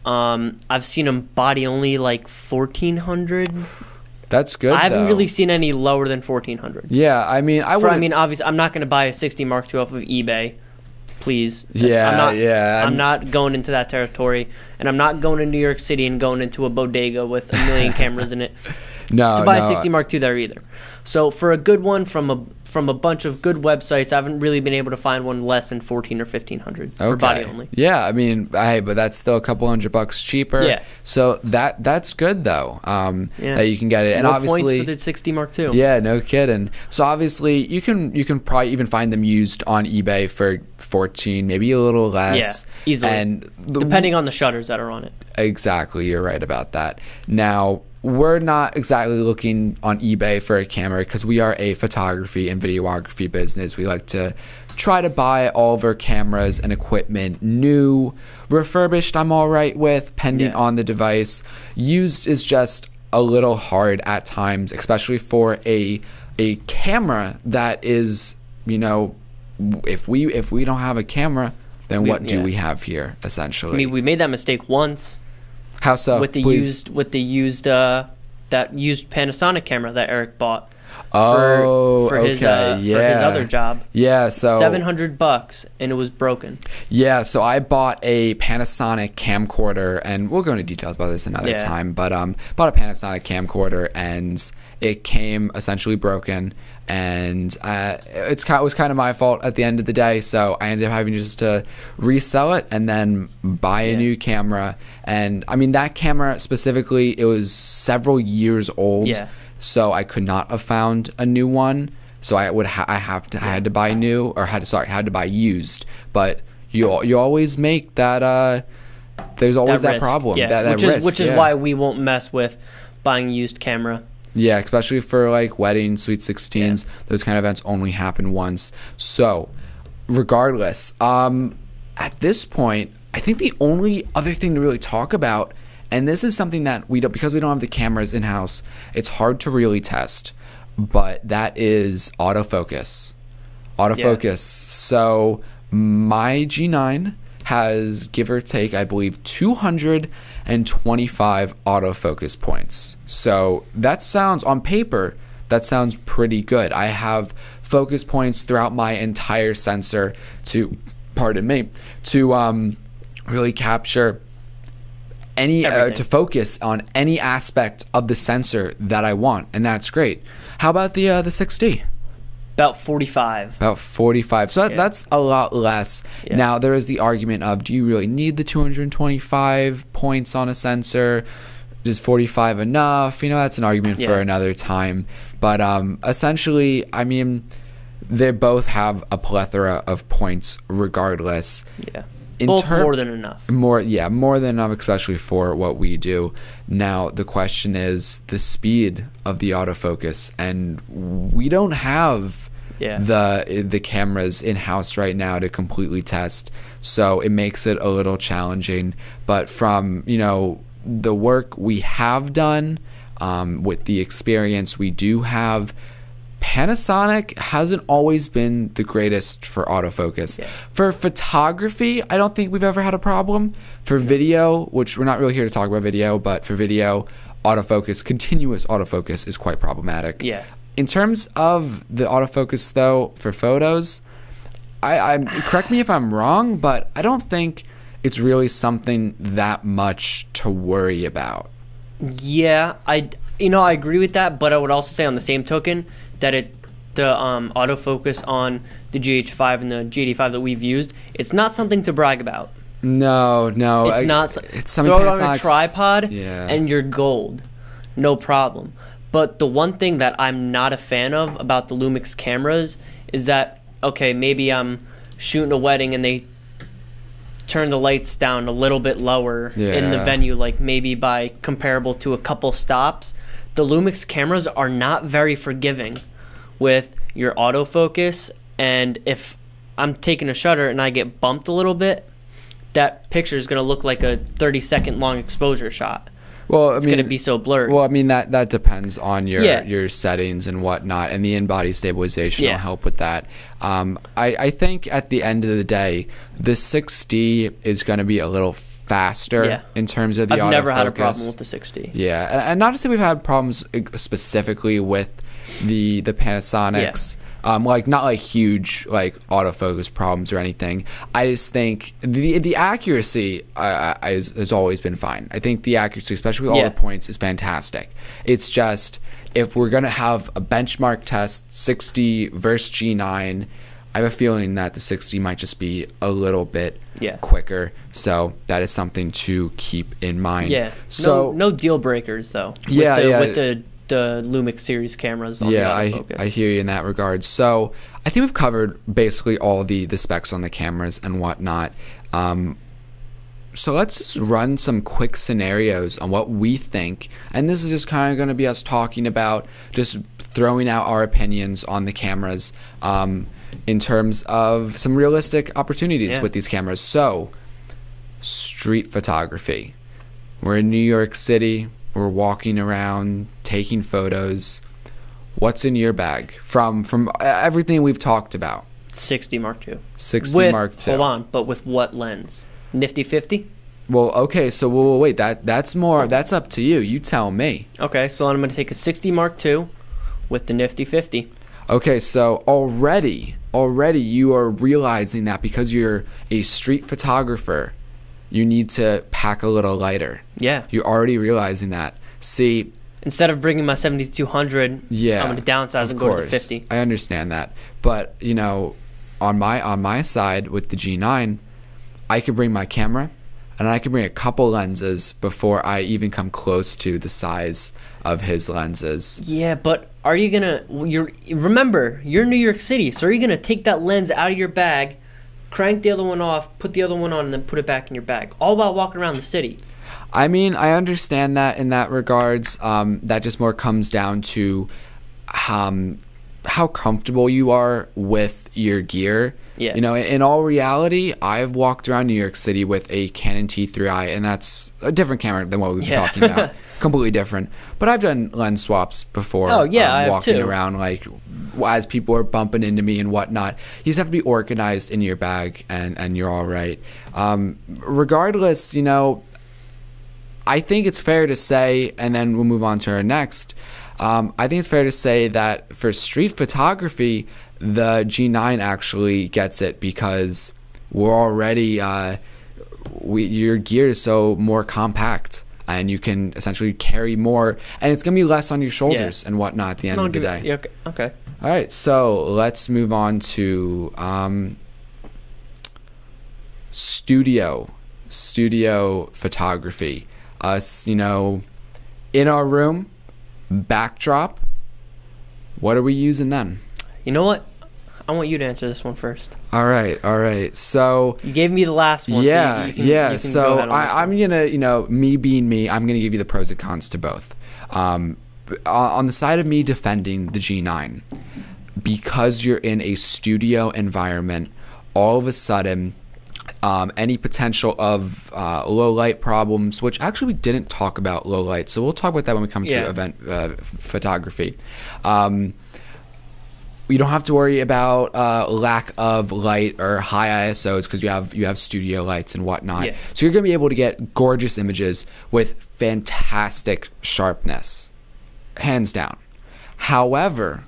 I've seen them body only like $1,400. That's good. I haven't really seen any lower than $1,400. Yeah, I mean, obviously, I'm not going to buy a 60 Mark II off of eBay. Please. I'm not going into that territory, and I'm not going to New York City and going into a bodega with a million cameras in it. To buy a 60 Mark II there either. So for a good one from a bunch of good websites, I haven't really been able to find one less than $1,400 or $1,500 for body only. Yeah, I mean, but that's still a couple $100 cheaper. Yeah. So that's good though. That you can get it, and obviously points for the 60 Mark II. Yeah, no kidding. So obviously you can probably even find them used on eBay for $14, maybe a little less. Yeah, easily. And depending on the shutters that are on it. Exactly, you're right about that. Now, we're not exactly looking on eBay for a camera because we are a photography and videography business. We like to try to buy all of our cameras and equipment new. Refurbished, I'm all right with, pending on the device. Used is just a little hard at times, especially for a camera that is, if we don't have a camera, then what do we have here, essentially? I mean, we made that mistake once. How so? With the used Panasonic camera that Eric bought. for his other job. Yeah, so $700 and it was broken. Yeah, so I bought a Panasonic camcorder, and we'll go into details about this another time. But bought a Panasonic camcorder, and it came essentially broken, and it was kind of my fault at the end of the day. So I ended up having just to resell it and then buy a new camera. And I mean, that camera specifically, it was several years old. Yeah. So I could not have found a new one. So I had to buy new, or had to buy used. But you always make that. There's always that problem. Yeah. That risk. Which is why we won't mess with buying a used camera. Yeah, especially for like weddings, sweet 16s. Those kind of events only happen once. So, regardless, at this point, I think the only other thing to really talk about, and this is something that because we don't have the cameras in house, it's hard to really test. But that is autofocus. Yeah. So my G9 has, give or take, I believe 225 autofocus points. So that sounds, on paper, that sounds pretty good. I have focus points throughout my entire sensor to really capture to focus on any aspect of the sensor that I want, and that's great. How about the 6D? About 45. About 45. So that's a lot less. Yeah. Now, there is the argument of, do you really need the 225 points on a sensor? Is 45 enough? That's an argument for another time. But essentially, I mean, they both have a plethora of points regardless. Yeah. Both more than enough. More than enough, especially for what we do. Now, the question is the speed of the autofocus, and we don't have the cameras in-house right now to completely test, so it makes it a little challenging. But from, the work we have done, with the experience we do have, Panasonic hasn't always been the greatest for autofocus. Yeah. For photography, I don't think we've ever had a problem. For video, which we're not really here to talk about video, but for video, continuous autofocus is quite problematic. Yeah. In terms of the autofocus, though, for photos, I correct me if I'm wrong, but I don't think it's really something that much to worry about. Yeah, I agree with that, but I would also say on the same token that the autofocus on the GH5 and the GH5 that we've used, it's not something to brag about. No, it's not. It's throw it on a tripod and you're gold, no problem. But the one thing that I'm not a fan of about the Lumix cameras is that, okay, maybe I'm shooting a wedding and they turn the lights down a little bit lower in the venue, like maybe by comparable to a couple stops. The Lumix cameras are not very forgiving with your autofocus, and if I'm taking a shutter and I get bumped a little bit, that picture is going to look like a 30-second long exposure shot. Well, it's going to be so blurry. Well, I mean, that depends on your settings and whatnot, and the in-body stabilization will help with that. I think at the end of the day, the 6D is going to be a little faster in terms of the autofocus. I've never had a problem with the 6D. Yeah, and not to say we've had problems specifically with the Panasonics. Like not like huge like autofocus problems or anything. I just think the accuracy has always been fine. I think the accuracy, especially with all the points, is fantastic. It's just if we're gonna have a benchmark test 6D versus G9, I have a feeling that the 6D might just be a little bit quicker. So that is something to keep in mind. Yeah. So no deal breakers though. With the Lumix series cameras on the autofocus. I hear you in that regard. So I think we've covered basically all the specs on the cameras and whatnot. So let's just run some quick scenarios on what we think, and this is just kind of going to be us talking about, just throwing out our opinions on the cameras in terms of some realistic opportunities with these cameras. So street photography. We're in New York City. We're walking around, taking photos. What's in your bag from everything we've talked about? 60 Mark II. 60 Mark II. Hold on, but with what lens? Nifty 50? Well, okay, so wait. That's up to you. You tell me. Okay, so I'm going to take a 60 Mark II with the nifty 50. Okay, so already you are realizing that because you're a street photographer, you need to pack a little lighter. Yeah. You're already realizing that. See, instead of bringing my 7200, yeah, I'm going to downsize and go to the 50. I understand that. But, you know, on my side with the G9, I could bring my camera and I could bring a couple lenses before I even come close to the size of his lenses. Yeah, but are you remember, you're in New York City, so are you going to take that lens out of your bag, crank the other one off, put the other one on, and then put it back in your bag, all while walking around the city? I mean, I understand that in that regards. That just more comes down to how comfortable you are with your gear. Yeah. You know, in all reality, I've walked around New York City with a Canon T3i, and that's a different camera than what we've been talking about. Completely different. But I've done lens swaps before. Oh, yeah, I have walking too. around, like, as people are bumping into me and whatnot. You just have to be organized in your bag, and you're all right. Regardless, you know, I think it's fair to say, and then we'll move on to our next, I think it's fair to say that for street photography, the G9 actually gets it because we're already, your gear is so more compact and you can essentially carry more, and it's going to be less on your shoulders and whatnot at the end of the day. Yeah, okay. All right, so let's move on to studio photography. Us, you know, in our room, backdrop. What are we using then? You know what? I want you to answer this one first. All right. So you gave me the last one. Yeah, so you can So I'm gonna, you know, me being me, I'm gonna give you the pros and cons to both. On the side of me defending the G9, because you're in a studio environment, all of a sudden, any potential of low light problems, which actually we didn't talk about low light, so we'll talk about that when we come to event photography. You don't have to worry about lack of light or high ISOs because you have studio lights and whatnot. Yeah. So you're going to be able to get gorgeous images with fantastic sharpness, hands down. However,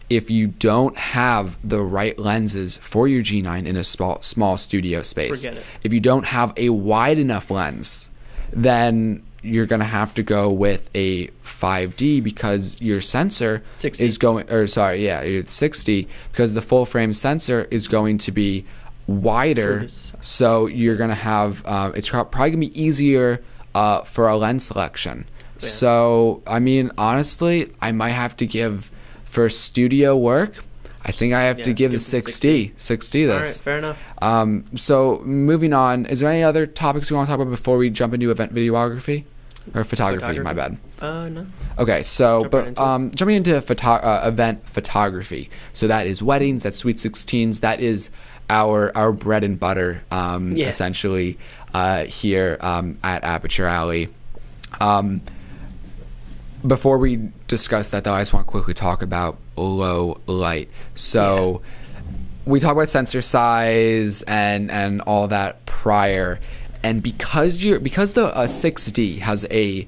if you don't have the right lenses for your G9 in a small studio space, forget it. If you don't have a wide enough lens, then you're going to have to go with a 5D because your sensor 60. is going, or sorry, yeah, it's 60 because the full frame sensor is going to be wider. So you're going to have, it's probably going to be easier for a lens selection. Yeah. So, I mean, honestly, I might have to give, for studio work, I think I have to give the 60 this. All right, fair enough. So moving on, is there any other topics we want to talk about before we jump into event videography or photography? My bad. No. Okay, so jumping into event photography. So that is weddings, that's Sweet 16s, that is our bread and butter, essentially here at Aperture Alley. Before we discuss that, though, I just want to quickly talk about low light. So we talked about sensor size and all that prior, and because the 6D has a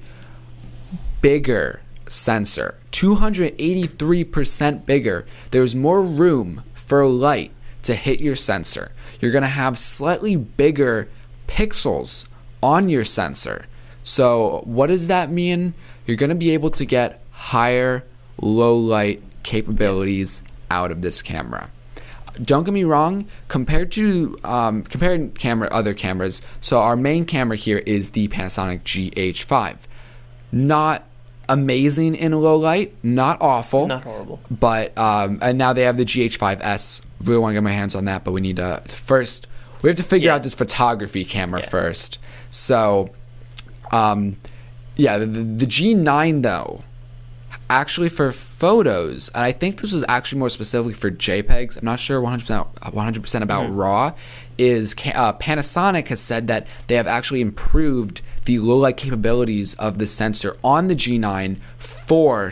bigger sensor, 283% bigger, there's more room for light to hit your sensor. You're going to have slightly bigger pixels on your sensor. So what does that mean? You're going to be able to get higher low light capabilities out of this camera. Don't get me wrong, comparing other cameras, so our main camera here is the Panasonic GH5. Not amazing in low light, not awful. Not horrible. But, and now they have the GH5S. Really want to get my hands on that, but we need to, first, we have to figure out this photography camera first. So, the G9 though, actually for photos, and I think this was actually more specifically for JPEGs, I'm not sure 100% about RAW, is Panasonic has said that they have actually improved the low light capabilities of the sensor on the G9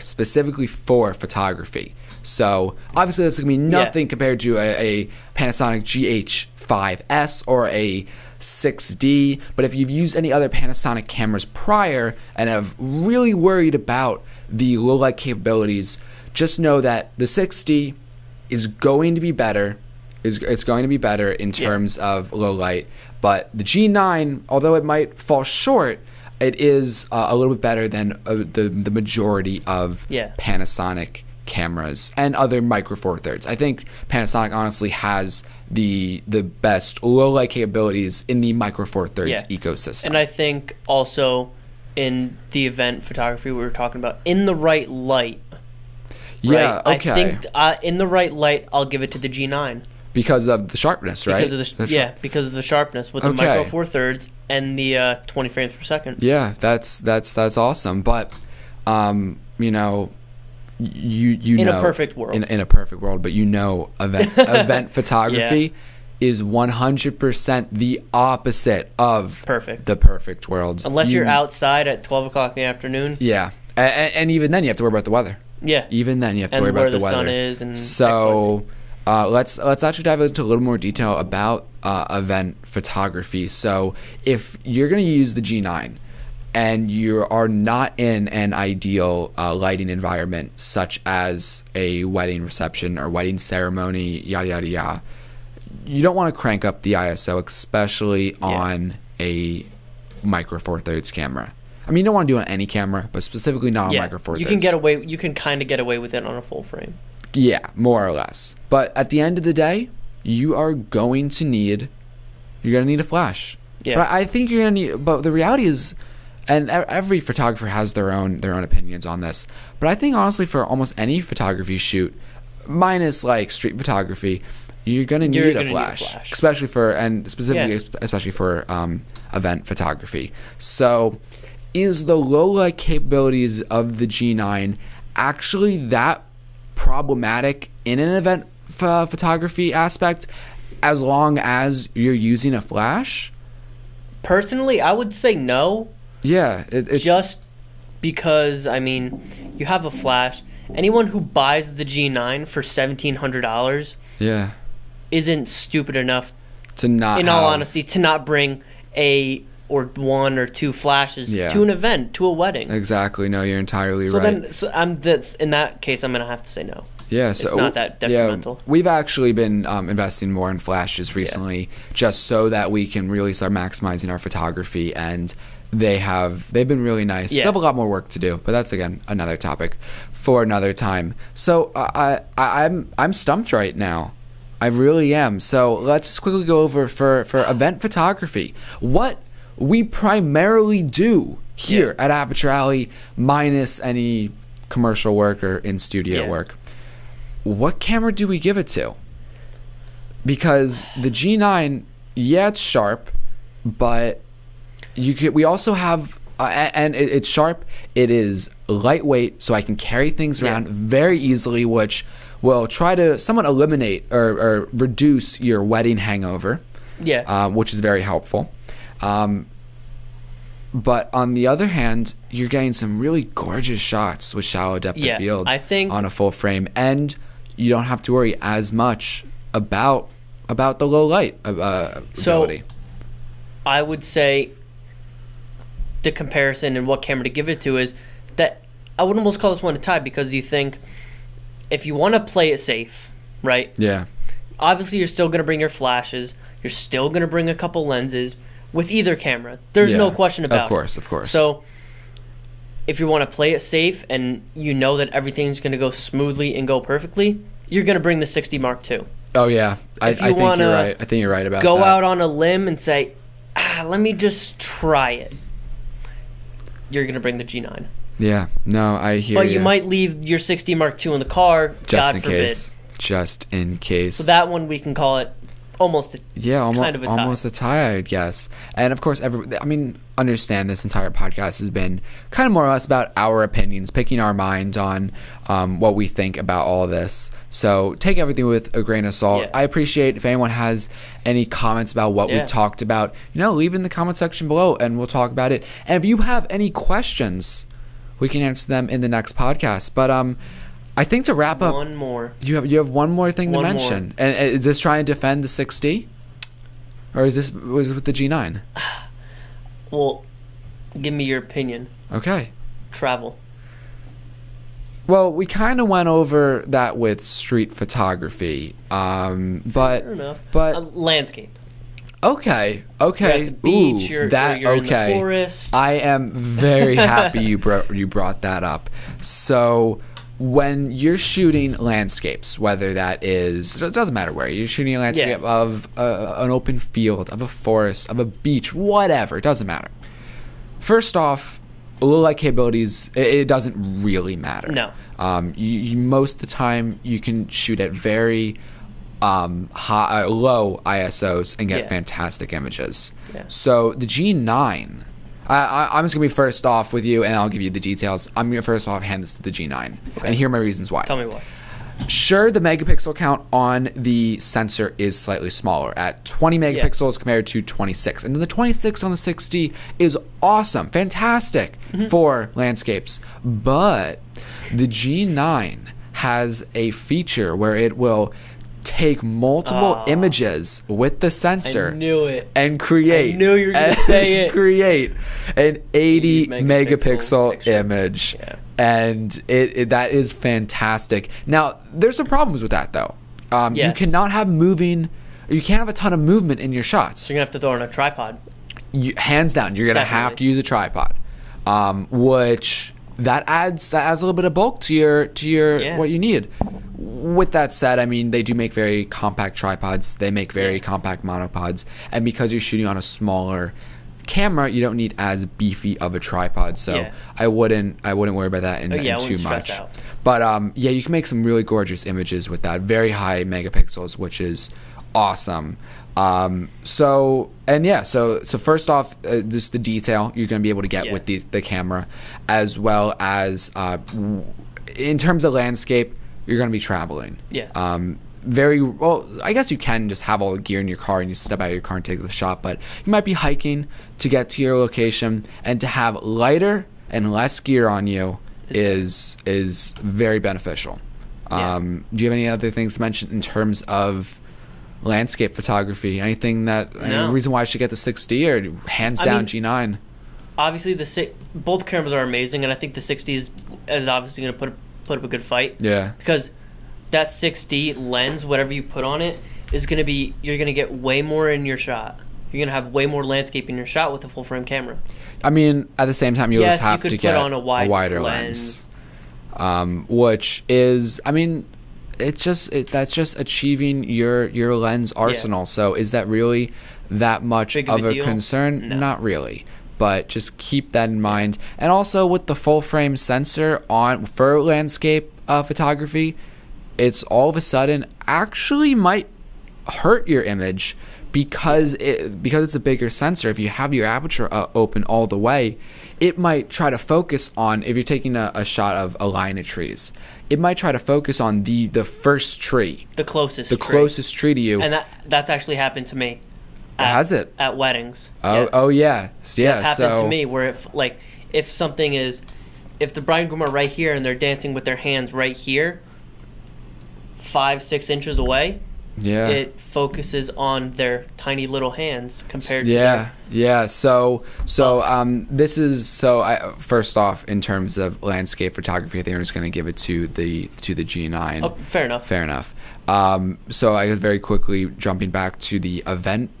specifically for photography. So obviously that's going to be nothing compared to a Panasonic GH5 5S or a 6D. But if you've used any other Panasonic cameras prior and have really worried about the low light capabilities, just know that the 6D is going to be better. It's going to be better in terms of low light. But the G9, although it might fall short, it is a little bit better than the majority of Panasonic cameras and other Micro Four Thirds. I think Panasonic honestly has the best low light capabilities in the Micro Four Thirds ecosystem. And I think also in the event photography we were talking about, in the right light. Yeah, right? okay. I think in the right light, I'll give it to the G9. Because of the sharpness, right? Because of because of the sharpness with the Micro Four Thirds and the 20 frames per second. Yeah, that's awesome. But you know, you in know, a perfect world, in a perfect world, but you know, event photography is 100% the opposite of the perfect world. Unless you're outside at 12 o'clock in the afternoon. Yeah, and even then you have to worry about the weather. Yeah, even then you have to worry about the weather. Sun is and so. Let's actually dive into a little more detail about event photography. So if you're going to use the G9 and you are not in an ideal lighting environment, such as a wedding reception or wedding ceremony, yada, yada, yada, you don't want to crank up the ISO, especially on a Micro Four Thirds camera. I mean, you don't want to do it on any camera, but specifically not on Micro Four Thirds. You can kind of get away with it on a full frame. Yeah, more or less. But at the end of the day, you're going to need a flash. Yeah. But I think you're gonna need. But the reality is, and every photographer has their own opinions on this. But I think honestly, for almost any photography shoot, minus like street photography, you're gonna need a flash, especially for event photography. So, is the low light capabilities of the G9 actually that problematic in an event photography aspect, as long as you're using a flash? Personally, I would say no. Yeah, it's just because, I mean, you have a flash. Anyone who buys the G9 for $1,700 isn't stupid enough to not, in all honesty, to not bring one or two flashes to an event, to a wedding. Exactly. No, you're entirely right. In that case, I'm going to have to say no. Yeah, so it's not that detrimental. Yeah, we've actually been investing more in flashes recently, just so that we can really start maximizing our photography, and they've been really nice. We have a lot more work to do, but that's again another topic for another time. So I'm stumped right now. I really am. So let's quickly go over for event photography. What we primarily do here at Aperture Alley, minus any commercial work or in-studio work. What camera do we give it to? Because the G9, it's sharp, but we also have, and it's sharp, it is lightweight, so I can carry things around very easily, which will try to somewhat eliminate or reduce your wedding hangover, which is very helpful. But on the other hand, you're getting some really gorgeous shots with shallow depth of field on a full frame, and you don't have to worry as much about the low light ability. So I would say the comparison and what camera to give it to is that I would almost call this one a tie, because you think if you want to play it safe, right? Yeah. Obviously, you're still going to bring your flashes. You're still going to bring a couple lenses. With either camera, there's no question about it. Of course. So, if you want to play it safe and you know that everything's going to go smoothly and go perfectly, you're going to bring the 60 Mark II. Oh yeah, I think you're right. I think you're right about that. Go out on a limb and say, let me just try it. You're going to bring the G9. Yeah. No, I hear you. But you might leave your 60 Mark II in the car, God forbid. Just in case. So that one we can call it almost a tie, I guess. And of course, understand this entire podcast has been kind of more or less about our opinions, picking our minds on what we think about all of this. So take everything with a grain of salt. I appreciate if anyone has any comments about what we've talked about, leave in the comment section below and we'll talk about it. And if you have any questions, we can answer them in the next podcast. But I think to wrap up, one more. You have one more thing to mention, and is this trying to defend the 6D? Or was it with the G9? Well, give me your opinion. Okay. Travel. Well, we kind of went over that with street photography, but Fair enough. But landscape. Okay. You're at the beach. Ooh, you're okay. in the forest. I am very happy you brought that up. So when you're shooting landscapes, whether that is, it doesn't matter where you're shooting a landscape of an open field, of a forest, of a beach, whatever, it doesn't matter. First off, low light capabilities, it doesn't really matter. No. You most of the time you can shoot at very high, low ISOs and get fantastic images. Yeah. So the G9, I'm just gonna be first off with you, and I'll give you the details. I'm gonna first off hand this to the G9, and here are my reasons why. Tell me why. Sure, the megapixel count on the sensor is slightly smaller at 20 megapixels compared to 26. And then the 26 on the 6D is awesome, fantastic for landscapes. But the G9 has a feature where it will take multiple images with the sensor. I knew it. And create. I knew you were going to say it. Create an 80 megapixel image. Yeah. And that is fantastic. Now, there's some problems with that, though. You cannot have you can't have a ton of movement in your shots. So you're going to have to throw in a tripod. Hands down, you're going to have to use a tripod, which that adds a little bit of bulk to your what you need. With that said, I mean, they do make very compact tripods. They make very compact monopods. And because you're shooting on a smaller camera, you don't need as beefy of a tripod, so I wouldn't worry about that in too much. But you can make some really gorgeous images with that, very high megapixels, which is awesome. So first off, just the detail you're going to be able to get with the camera, as well as in terms of landscape, you're going to be traveling. Very well, I guess you can just have all the gear in your car and you step out of your car and take the shot, but you might be hiking to get to your location, and to have lighter and less gear on you is very beneficial. Do you have any other things to mention in terms of landscape photography? Anything any reason why I should get the 6D or hands down G9? Obviously, both cameras are amazing, and I think the 6D is obviously going to put up a good fight. Yeah. Because that 6D lens, whatever you put on it, is going to be, you're going to get way more in your shot. You're going to have way more landscape in your shot with a full frame camera. I mean, at the same time, you always have to get on a wider lens. Which is, I mean, that's just achieving your lens arsenal. So is that really that much of a concern? No. Not really. But just keep that in mind. And also with the full frame sensor for landscape photography, it's all of a sudden actually might hurt your image because it's a bigger sensor. If you have your aperture open all the way, it might try to focus on, if you're taking a shot of a line of trees, it might try to focus on the first tree, the closest tree to you. And that's actually happened to me. Has it? At weddings. Oh yeah. That happened to me, where if the bride and groom are right here and they're dancing with their hands right here, 5-6 inches away, it focuses on their tiny little hands compared to first off, in terms of landscape photography, I think I'm just going to give it to the G9. Oh, fair enough. So I guess very quickly jumping back to the event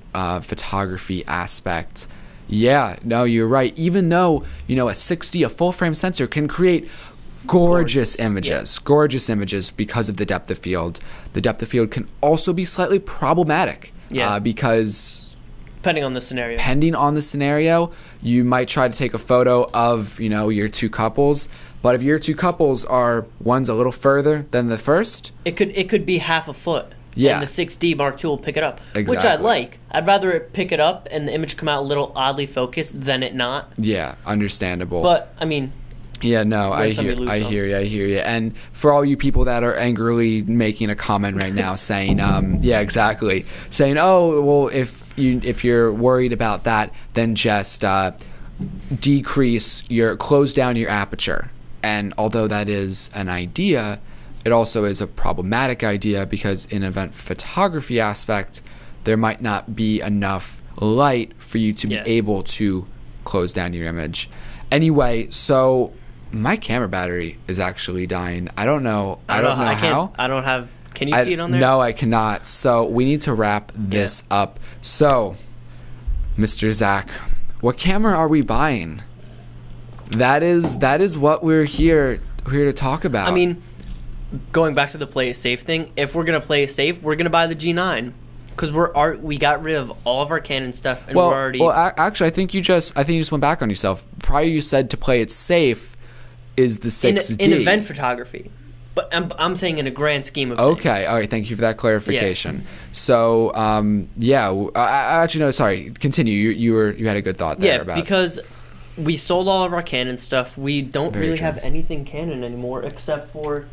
photography aspect. Yeah, no, you're right. Even though a 6D, a full frame sensor, can create gorgeous images because of the depth of field. The depth of field can also be slightly problematic because depending on the scenario, you might try to take a photo of your two couples, but if your two couples are one's a little further than the first, it could be half a foot. Yeah. And the 6D Mark II will pick it up. Exactly. Which I like. I'd rather it pick it up and the image come out a little oddly focused than it not. Yeah, understandable. But I mean, yeah, no, I hear you. And for all you people that are angrily making a comment right now saying, saying, oh, well, if you're worried about that, then just close down your aperture. And although that is an idea, it also is a problematic idea, because in event photography aspect, there might not be enough light for you to be Yeah. able to close down your image. Anyway, so my camera battery is actually dying. I don't know how. I don't have. Can you see it on there? No, I cannot. So we need to wrap this up. So, Mr. Zach, what camera are we buying? That is what we're here to talk about. I mean, going back to the play it safe thing, if we're gonna play it safe, we're gonna buy the G9 because we got rid of all of our Canon stuff and we're already. Well, actually, I think you just went back on yourself. Prior, you said to play it safe is the 6D in event photography, but I'm saying in a grand scheme of things. Okay, all right. Thank you for that clarification. Yeah. So, actually, no. Sorry. Continue. You had a good thought there. Yeah, because we sold all of our Canon stuff. We don't really have anything Canon anymore except for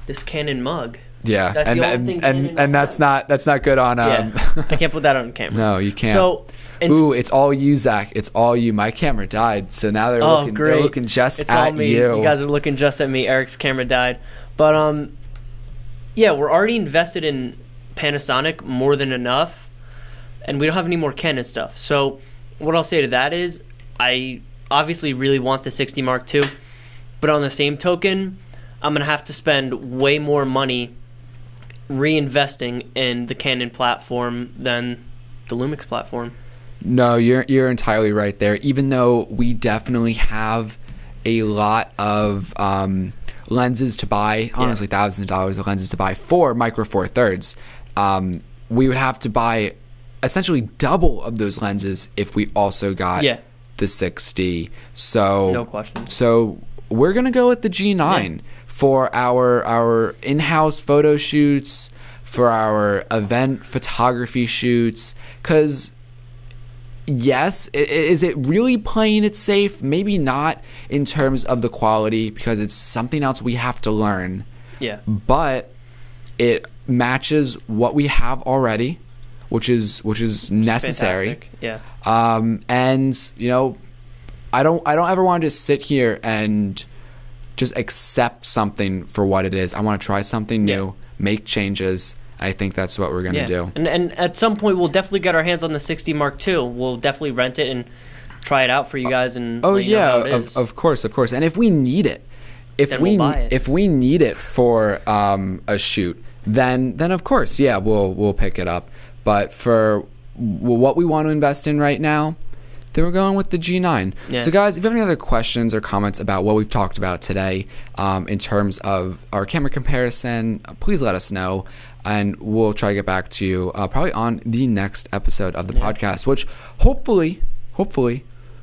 this Canon mug. Yeah, that's the only thing and that's not good on. I can't put that on camera. No, you can't. So, it's all you, Zach. It's all you. My camera died, so now they're looking just it's at all me. you. You guys are looking just at me. Eric's camera died, but yeah, we're already invested in Panasonic more than enough, and we don't have any more Canon stuff. So, what I'll say to that is, I obviously really want the 60 Mark II, but on the same token, I'm gonna have to spend way more money reinvesting in the Canon platform than the Lumix platform. No, you're entirely right there. Even though we definitely have a lot of lenses to buy, honestly, thousands of dollars of lenses to buy for Micro Four Thirds, we would have to buy essentially double of those lenses if we also got the 6D. So no question. So we're gonna go with the G9 for our in-house photo shoots, for our event photography shoots, because yes, is it really playing it safe? Maybe not in terms of the quality, because it's something else we have to learn. Yeah. But it matches what we have already, which is necessary. Fantastic. Yeah. And I don't ever want to just sit here and just accept something for what it is. I want to try something new, make changes. I think that's what we're going to do. And at some point, we'll definitely get our hands on the 60 Mark II. We'll definitely rent it and try it out for you guys. And let you know how it is. Of course. And if we need it, if we need it for a shoot, then of course, we'll pick it up. But for what we want to invest in right now, then we're going with the G9. Yeah. So guys, if you have any other questions or comments about what we've talked about today in terms of our camera comparison, please let us know, and we'll try to get back to you probably on the next episode of the podcast, which hopefully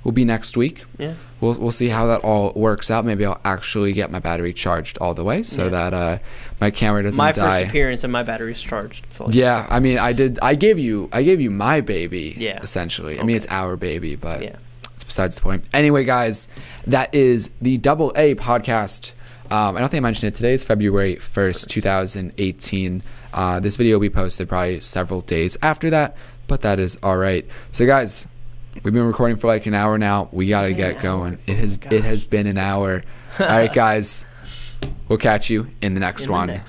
will be next week. Yeah. We'll see how that all works out. Maybe I'll actually get my battery charged all the way so that my camera doesn't die. My first appearance and my battery's charged. Yeah, I mean, I gave you my baby. Yeah. Essentially, I mean, it's our baby, but it's besides the point. Anyway, guys, that is the AA podcast. I don't think I mentioned it. Today is February 1st, 2018. This video will be posted probably several days after that, but that is all right. So, guys, we've been recording for like an hour now. We got to get going. It has been an hour. All right, guys. We'll catch you in the next one.